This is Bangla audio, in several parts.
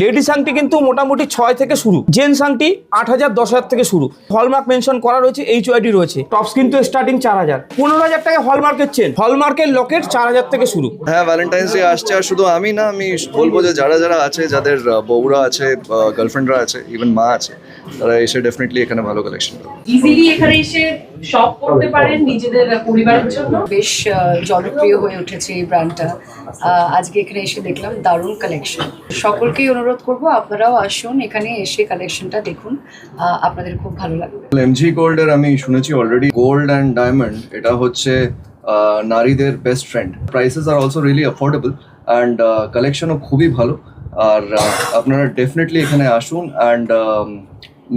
লেডিস আংটি কিন্তু মোটামুটি 6 থেকে শুরু, জেন্টস আংটি 8,000 10,000 থেকে শুরু। হলমার্ক মেনশন করা রয়েছে, HYD রয়েছে। টপস কিন্তু স্টার্টিং 4,000, 15,000 টাকা হলমার্কের চেন, হলমার্কের লকেট 4,000 থেকে শুরু। হ্যাঁ, ভ্যালেন্টাইন্স ডে আসছে, আর শুধু আমি না, আমি বলবো যে যারা যারা আছে, যাদের বউরা আছে, গার্লফ্রেন্ডরা আছে, ইভেন মা আছে, তারা এসে ডেফিনেটলি এখানে ভালো কালেকশন পাবে। ইজিলি এখানে এসে শপ করতে পারেন নিজেদের পরিবারের জন্য। বেশ জনপ্রিয় হয়ে উঠেছে এই ব্র্যান্ডটা। আজকে এখানে এসে দেখলাম দারুণ কালেকশন। সকলকেই অনুরোধ করব আপনারাও আসুন, এখানে এসে কালেকশনটা দেখুন, আপনাদের খুব ভালো লাগবে। এমজি গোল্ডের আমি শুনেছি অলরেডি, গোল্ড অ্যান্ড ডায়মন্ড এটা হচ্ছে নারীদের বেস্ট ফ্রেন্ড। প্রাইসেস আর অলসো রিয়েলি অ্যাফোর্ডেবল অ্যান্ড কালেকশনও খুবই ভালো। আর আপনারা ডেফিনেটলি এখানে আসুন অ্যান্ড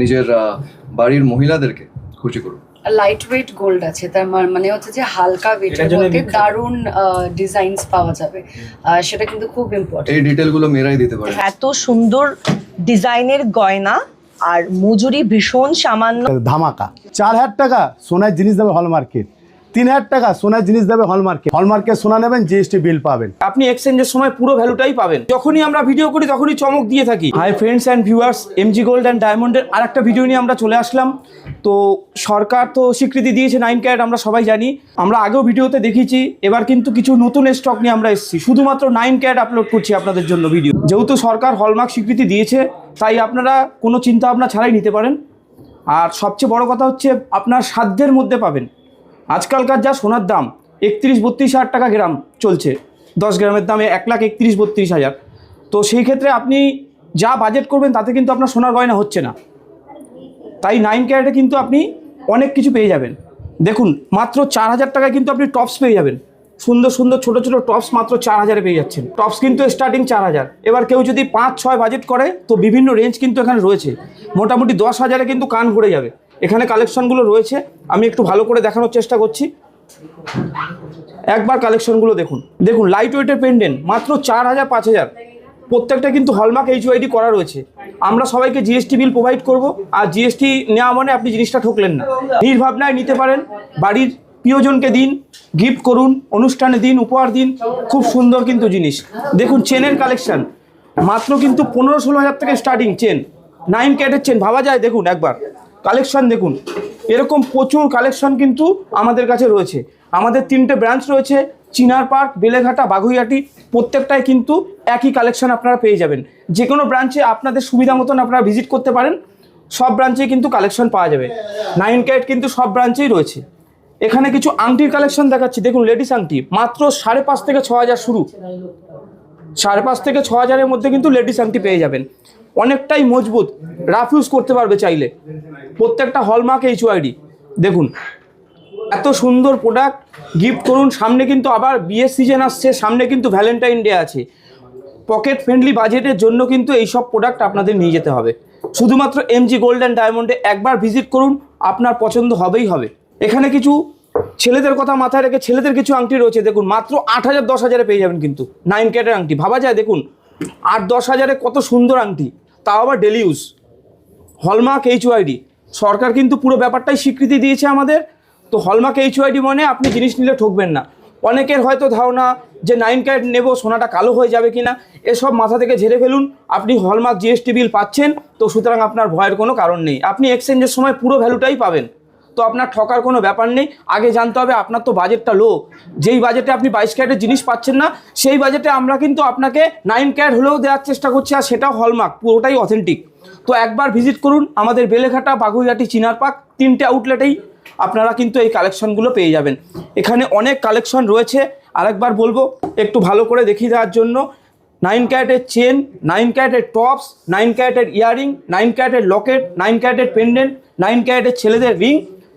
নিজের বাড়ির মহিলাদেরকে খুশি করুন। লাইট ওয়েট গোল্ড আছে, তার মানে হচ্ছে যে হালকা ওয়েটের মধ্যে দারুণ ডিজাইনস পাওয়া যাবে, সেটা কিন্তু খুব ইম্পর্টেন্ট। এই ডিটেলগুলো মেরাই দিতে পারে। এত সুন্দর ডিজাইনের গয়না আর মজুরি ভীষণ সামান্য। ধামাকা 4,000 টাকা সোনার জিনিস দেবে হলমার্কেট, 3,000 টাকা সোনার জিনিস দেবে হলমার্কেট। হলমার্কের সোনা নেবেন, GST বিল পাবেন। আপনি এক্সচেঞ্জের সময় পুরো ভ্যালুটাই পাবেন। যখনই আমরা ভিডিও করি তখনই চমক দিয়ে থাকি। Hi friends and viewers, MG gold and ডায়মন্ডের আর একটা ভিডিও নিয়ে আমরা চলে আসলাম। তো সরকার তো স্বীকৃতি দিয়েছে 9 ক্যারেট, আমরা সবাই জানি। আমরা আগেও ভিডিওতে দেখিয়েছি, এবার কিন্তু কিছু নতুন স্টক নিয়ে আমরা এসেছি। শুধুমাত্র 9 ক্যারেট আপলোড করছি আপনাদের জন্য ভিডিও। যেহেতু সরকার হলমার্ক স্বীকৃতি দিয়েছে, তাই আপনারা কোনো চিন্তা ভাবনা ছাড়াই নিতে পারেন। আর সবচেয়ে বড় কথা হচ্ছে আপনার সাধ্যের মধ্যে পাবেন। আজকালকার যা সোনার দাম 31-32 হাজার টাকা গ্রাম চলছে, 10 গ্রামের দামে 1,31,32,000। তো সেই ক্ষেত্রে আপনি যা বাজেট করবেন তাতে কিন্তু আপনার সোনার গয়না হচ্ছে না। তাই 9 ক্যারেটে কিন্তু আপনি অনেক কিছু পেয়ে যাবেন। দেখুন, মাত্র 4,000 টাকায় কিন্তু আপনি টপস পেয়ে যাবেন। সুন্দর সুন্দর ছোটো ছোটো টপস মাত্র 4,000-এ পেয়ে যাচ্ছেন। টপস কিন্তু স্টার্টিং 4,000। এবার কেউ যদি 5-6 বাজেট করে তো বিভিন্ন রেঞ্জ কিন্তু এখানে রয়েছে। মোটামুটি 10,000-এ কিন্তু কান ভরে যাবে। এখানে কালেকশনগুলো রয়েছে, আমি একটু ভালো করে দেখানোর চেষ্টা করছি। একবার কালেকশনগুলো দেখুন। দেখুন, লাইট ওয়েটের পেন্ডেন্ট মাত্র 4,000 5,000। প্রত্যেকটা কিন্তু হলমার্ক HYD করা রয়েছে। আমরা সবাইকে GST বিল প্রোভাইড করব, আর GST নেওয়া মানে আপনি জিনিসটা ঠকলেন না। নির্ভাবনায় নিতে পারেন, বাড়ির প্রিয়জনকে দিন, গিফট করুন, অনুষ্ঠানে দিন, উপহার দিন। খুব সুন্দর কিন্তু জিনিস। দেখুন, চেনের কালেকশন মাত্র কিন্তু 15-16 হাজার থেকে স্টার্টিং চেন। 9 ক্যারেটের চেন ভাবা যায়। দেখুন একবার কালেকশন দেখুন, এরকম প্রচুর কালেকশন কিন্তু আমাদের কাছে রয়েছে। আমাদের 3টে ব্রাঞ্চ রয়েছে, চিনার পার্ক, বেলেঘাটা, বাগুইহাটি। প্রত্যেকটায় কিন্তু একই কালেকশন আপনারা পেয়ে যাবেন। যে কোনো ব্রাঞ্চে আপনাদের সুবিধা মতন আপনারা ভিজিট করতে পারেন। সব ব্রাঞ্চেই কিন্তু কালেকশন পাওয়া যাবে। 9 ক্যারেট কিন্তু সব ব্রাঞ্চেই রয়েছে। এখানে কিছু আংটির কালেকশন দেখাচ্ছি। দেখুন, লেডিস আংটি মাত্র 5,500 থেকে 6,000 শুরু। 5,500 থেকে 6,000-এর মধ্যে কিন্তু লেডিস আংটি পেয়ে যাবেন। অনেকটাই মজবুত, রাফ ইউজ করতে পারবে চাইলে। প্রত্যেকটা হলমার্ক HYD। দেখুন, এত সুন্দর প্রোডাক্ট, গিফট করুন। সামনে কিন্তু আবার বিয়ের সিজন আসছে, সামনে কিন্তু ভ্যালেন্টাইন ডে আছে। পকেট ফ্রেন্ডলি বাজেটের জন্য কিন্তু এইসব প্রোডাক্ট আপনাদের নিয়ে যেতে হবে। শুধুমাত্র এমজি গোল্ড অ্যান্ড ডায়মন্ডে একবার ভিজিট করুন, আপনার পছন্দ হবেই হবে। এখানে কিছু ছেলেদের কথা মাথায় রেখে ছেলেদের কিছু আংটি রয়েছে। দেখুন, মাত্র 8,000 10,000-এ পেয়ে যাবেন কিন্তু 9 ক্যারেটের আংটি। ভাবা যায়, দেখুন 8-10 হাজারে কত সুন্দর আংটি, তাও আবার ডেলি ইউজ। হলমার্ক HYD সরকার কিন্তু পুরো ব্যাপারটাই স্বীকৃতি দিয়েছে আমাদের। তো হলমার্ক HYD মানে আপনি জিনিস নিলে ঠকবেন না। অনেকের হয়তো ধারণা যে 9 ক্যারেট নেব, সোনাটা কালো হয়ে যাবে কিনা, এসব মাথা থেকে ঝেড়ে ফেলুন। আপনি হলমার্ক GST বিল পাচ্ছেন, তো সুতরাং আপনার ভয়ের কোনো কারণ নেই। আপনি এক্সচেঞ্জের সময় পুরো ভ্যালুটাই পাবেন। তো আপনার ঠকার কোনো ব্যাপার নেই। আগে জানতে হবে আপনার তো বাজেটটা লো। যেই বাজেটে আপনি 22 ক্যারেটের জিনিস পাচ্ছেন না, সেই বাজেটে আমরা কিন্তু আপনাকে 9 ক্যারেট হলেও দেওয়ার চেষ্টা করছি, আর সেটাও হলমার্ক, পুরোটাই অথেন্টিক। তো একবার ভিজিট করুন আমাদের বেলেঘাটা, বাগুইহাটি, চিনার পার্ক, 3টে আউটলেটেই আপনারা কিন্তু এই কালেকশনগুলো পেয়ে যাবেন। এখানে অনেক কালেকশন রয়েছে। আরেকবার বলবো একটু ভালো করে দেখিয়ে দেওয়ার জন্য। 9 ক্যারেটের চেন, 9 ক্যারেটের টপস, 9 ক্যারেটের ইয়ারিং, 9 ক্যারেটের লকেট, 9 ক্যারেটের পেন্ডেন্ট, 9 ক্যারেটের ছেলেদের রিং,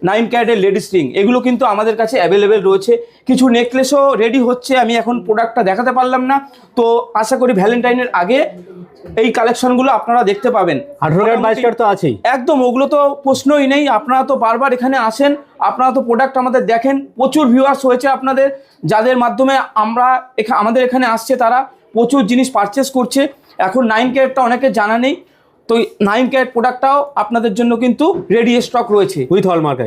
9 ক্যারেটের লেডিস রিং, এগুলো কিন্তু আমাদের কাছে অ্যাভেলেবেল রয়েছে। কিছু নেকলেসও রেডি হচ্ছে, আমি এখন প্রোডাক্টটা দেখাতে পারলাম না। তো আশা করি ভ্যালেন্টাইনের আগে এই কালেকশনগুলো আপনারা দেখতে পাবেন। 18 ক্যারেট 22 ক্যারেট তো আছেই একদম, ওগুলো তো প্রশ্নই নেই। আপনারা তো বারবার এখানে আসেন, আপনারা তো প্রোডাক্ট আমাদের দেখেন। প্রচুর ভিউয়ার্স হয়েছে আপনাদের, যাদের মাধ্যমে আমাদের এখানে আসছে, তারা প্রচুর জিনিস পারচেস করছে। এখন 9 ক্যারেটটা অনেকের জানা নেই, তো 9 ক্যারেট প্রোডাক্টটাও আপনাদের জন্য কিন্তু রেডি স্টক রয়েছে। উইথ হলমার্ক,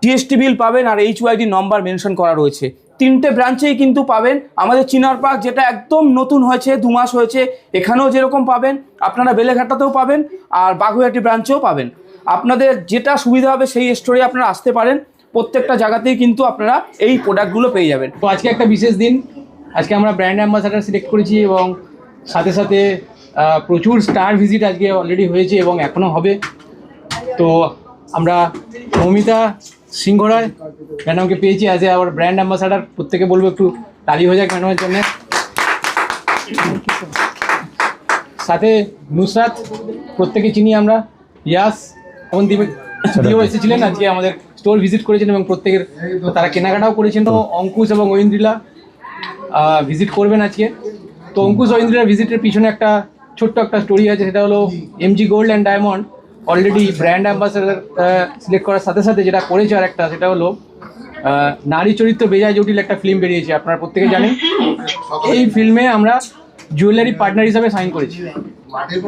GST বিল পাবেন, আর HYD নম্বর মেনশন করা রয়েছে। 3টে ব্রাঞ্চেই কিন্তু পাবেন। আমাদের চিনার পার্ক যেটা একদম নতুন হয়েছে, 2 মাস হয়েছে, এখানেও যেরকম পাবেন আপনারা বেলেঘাটাতেও পাবেন আর বাগুইআটি ব্রাঞ্চেও পাবেন। আপনাদের যেটা সুবিধা হবে সেই স্টোরে আপনারা আসতে পারেন। প্রত্যেকটা জায়গাতেই কিন্তু আপনারা এই প্রোডাক্টগুলো পেয়ে যাবেন। তো আজকে একটা বিশেষ দিন, আজকে আমরা ব্র্যান্ড অ্যাম্বাসাডার সিলেক্ট করেছি এবং সাথে সাথে প্রচুর স্টার ভিজিট আজকে অলরেডি হয়েছে এবং এখনও হবে। তো আমরা মৌমিতা সিংহরায় ম্যাডামকে পেয়েছি as a hour brand ambassador. প্রত্যেকে বলবো একটু তালি হয়ে যাক ম্যাডামের জন্য। সাথে নুসরাত, প্রত্যেকে চিনি আমরা, ইয়াস এবং দিও এসেছিলেন আজকে আমাদের স্টোর ভিজিট করেছেন এবং প্রত্যেকের তারা কেনাকাটাও করেছেন। তো অঙ্কুশ এবং ঐন্দ্রিলা ভিজিট করবেন আজকে। তো অঙ্কুশ ঐন্দ্রিলার ভিজিটের পিছনে একটা ছোট্ট একটা স্টোরি আছে, সেটা হলো MG gold and diamond already brand ambassador select করার সাথে সাথে যেটা করেছে আর একটা, সেটা হলো নারী চরিত্র বেজায় জটিল একটা ফিল্ম বেরিয়েছে, আপনারা প্রত্যেকে জানেন। এই ফিল্মে আমরা জুয়েলারি পার্টনার হিসাবে সাইন করেছি।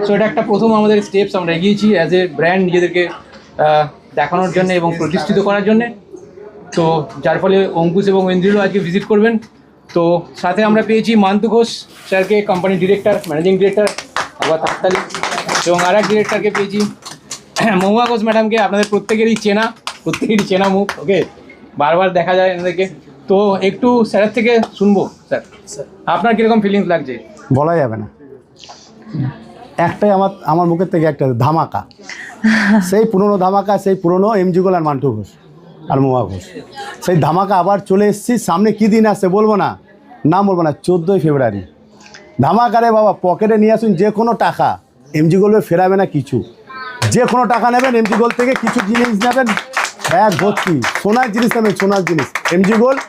সো এটা একটা প্রথম আমাদের স্টেপস আমরা এগিয়েছি অ্যাজ এ ব্র্যান্ড নিজেদেরকে দেখানোর জন্য এবং প্রতিষ্ঠিত করার জন্যে। তো যার ফলে অঙ্কুশ এবং ঐন্দ্রিলও আজকে ভিজিট করবেন। তো সাথে আমরা পেয়েছি মান্তু ঘোষ স্যারকে, কোম্পানি ডিরেক্টর, ম্যানেজিং ডিরেক্টর, আবার তাড়াতাড়ি, এবং আর এক ডিরেক্টরকে পেয়েছি মহুয়া ঘোষ ম্যাডামকে। আপনাদের প্রত্যেকেরই চেনা মুখ, ওকে, বারবার দেখা যায় এনাদেরকে। তো একটু স্যারের থেকে শুনবো। স্যার, আপনার কীরকম ফিলিংস লাগছে? বলা যাবে না, একটাই আমার মুখের থেকে একটা ধামাকা, সেই পুরনো ধামাকা, সেই পুরনো এমজি গোল্ড আর মান্টু ঘোষ আর মহুয়া ঘোষ, সেই ধামাকা আবার চলে এসেছি। সামনে কী দিন আসছে বলবো না, নাম বলবো না, 14ই ফেব্রুয়ারি ধামাকারে বাবা। পকেটে নিয়ে আসুন যে কোনো টাকা, এমজি গোল্ডে ফেরাবে না কিছু। যে কোনো টাকা নেবেন এমজি গোল্ড থেকে, কিছু জিনিস নেবেন ব্যাগ ভর্তি, সোনার জিনিস নেবেন, সোনার জিনিস এমজি গোল্ড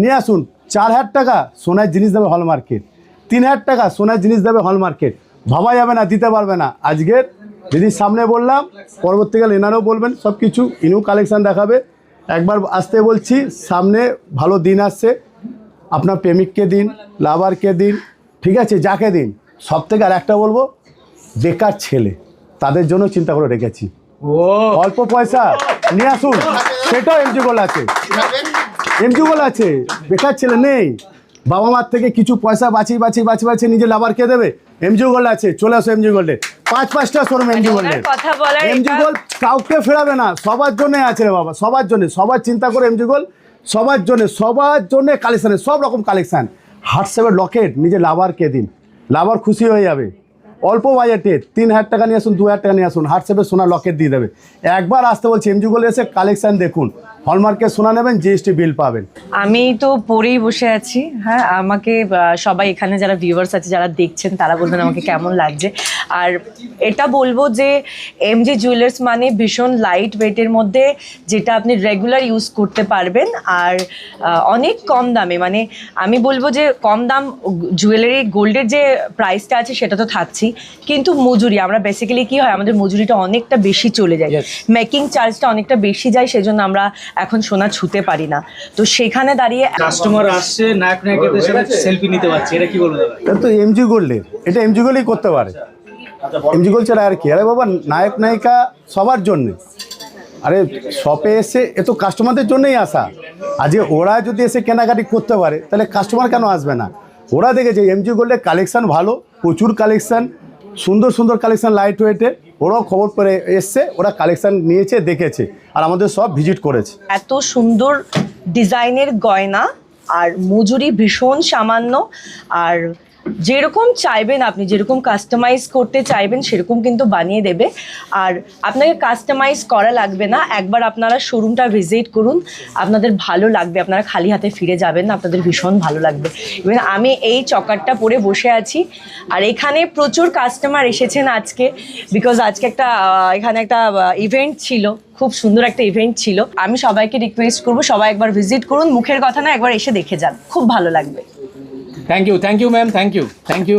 নিয়ে আসুন। 4,000 টাকা সোনার জিনিস দেবে হলমার্কেট, 3,000 টাকা সোনার জিনিস দেবে হলমার্কেট। ভাবা যাবে না, দিতে পারবে না। আজকের দিদির সামনে বললাম, পরবর্তীকালে এনারও বলবেন, সব কিছু ইনিও কালেকশান দেখাবে। একবার আসতে বলছি, সামনে ভালো দিন আসছে, আপনার প্রেমিককে দিন, লাভারকে দিন, ঠিক আছে, যাকে দিন। সব থেকে আর একটা বলবো, বেকার ছেলে তাদের জন্য চিন্তা করে রেখেছি। অল্প পয়সা নিয়ে আসুন, সেটাও এমজি গোল্ড আছে, এমজি গোল্ড আছে। বেকার ছেলে নেই, বাবা মার থেকে কিছু পয়সা বাঁচিয়ে নিজে লাভারকে দেবে, এমজি গোল্ড আছে। চলে আসো এমজি গোল্ডে, 5-5টা শোরুম এমজি গোল্ডের। এমজি গোল্ড কাউকে ফেরাবে না, সবার জন্যই আছে রে বাবা, সবার জন্য, সবার চিন্তা করে এমজি গোল্ড, সবার জন্য কালেকশানের সব রকম কালেকশান। হোয়াটসঅ্যাপের লকেট নিজে লাভারকে দিন, লাভার খুশি হয়ে যাবে। অল্প বাজেটে 3,000 টাকা নিয়ে আসুন, 2,000 টাকা নিয়ে আসুন, হোয়াটসঅ্যাপে সোনার লকেট দিয়ে দেবে। একবার আসতে বলছি, এমজি গোল্ডে এসে কালেকশান দেখুন, হলমার্কের সোনা নেবেন, জিএসটি বিল পাবেন। আমি তো পরেই বসে আছি। হ্যাঁ, আমাকে সবাই এখানে যারা ভিউয়ার্স আছে, যারা দেখছেন, তারা বলবেন আমাকে কেমন লাগছে। আর এটা বলবো যে এমজি জুয়েলার্স মানে ভীষণ লাইট ওয়েটের মধ্যে, যেটা আপনি রেগুলার ইউজ করতে পারবেন আর অনেক কম দামে। মানে আমি বলবো যে কম দাম জুয়েলারি গোল্ডের যে প্রাইসটা আছে সেটা তো থাকছেই, কিন্তু মজুরি, আমরা বেসিক্যালি কি হয়, আমাদের মজুরিটা অনেকটা বেশি চলে যায়, মেকিং চার্জটা অনেকটা বেশি যায়, সেজন্য আমরা এখন সোনা ছুতে পারি না। তো সেখানে দাঁড়িয়ে কাস্টমার আসছে, নায়কের সাথে সেলফি নিতে পারছে, এটা কি বলবো? এটা তো এমজি গোল্ডের, এটা এমজি গোল্ডই করতে পারে। এমজি গোল্ড ছাড়া আর কি? আরে বাবা, নায়ক নায়িকা সবার জন্যে। আরে শপে এসে এ তো কাস্টমারদের জন্যই আসা। আজকে ওরা যদি এসে কেনাকাটি করতে পারে, তাহলে কাস্টমার কেন আসবে না? ওরা দেখেছে এমজি গোল্ডের কালেকশান ভালো, প্রচুর কালেকশান, সুন্দর কালেকশান, লাইট ওয়েটে। ওরাও খবর পেয়ে এসছে, ওরা কালেকশান নিয়েছে, দেখেছে, আর আমাদের সব ভিজিট করেছে। এত সুন্দর ডিজাইনের গয়না আর মজুরি ভীষণ সামান্য। আর যেরকম চাইবেন আপনি, যেরকম কাস্টমাইজ করতে চাইবেন সেরকম কিন্তু বানিয়ে দেবে। আর আপনাকে কাস্টমাইজ করা লাগবে না, একবার আপনারা শোরুমটা ভিজিট করুন, আপনাদের ভালো লাগবে, আপনারা খালি হাতে ফিরে যাবেন না, আপনাদের ভীষণ ভালো লাগবে। ইভেন আমি এই চকারটা পরে বসে আছি, আর এখানে প্রচুর কাস্টমার এসেছেন আজকে, বিকজ আজকে এখানে একটা ইভেন্ট ছিল, খুব সুন্দর একটা ইভেন্ট ছিল। আমি সবাইকে রিকোয়েস্ট করবো, সবাই একবার ভিজিট করুন, মুখের কথা না, একবার এসে দেখে যান, খুব ভালো লাগবে। Thank you ma'am, thank you.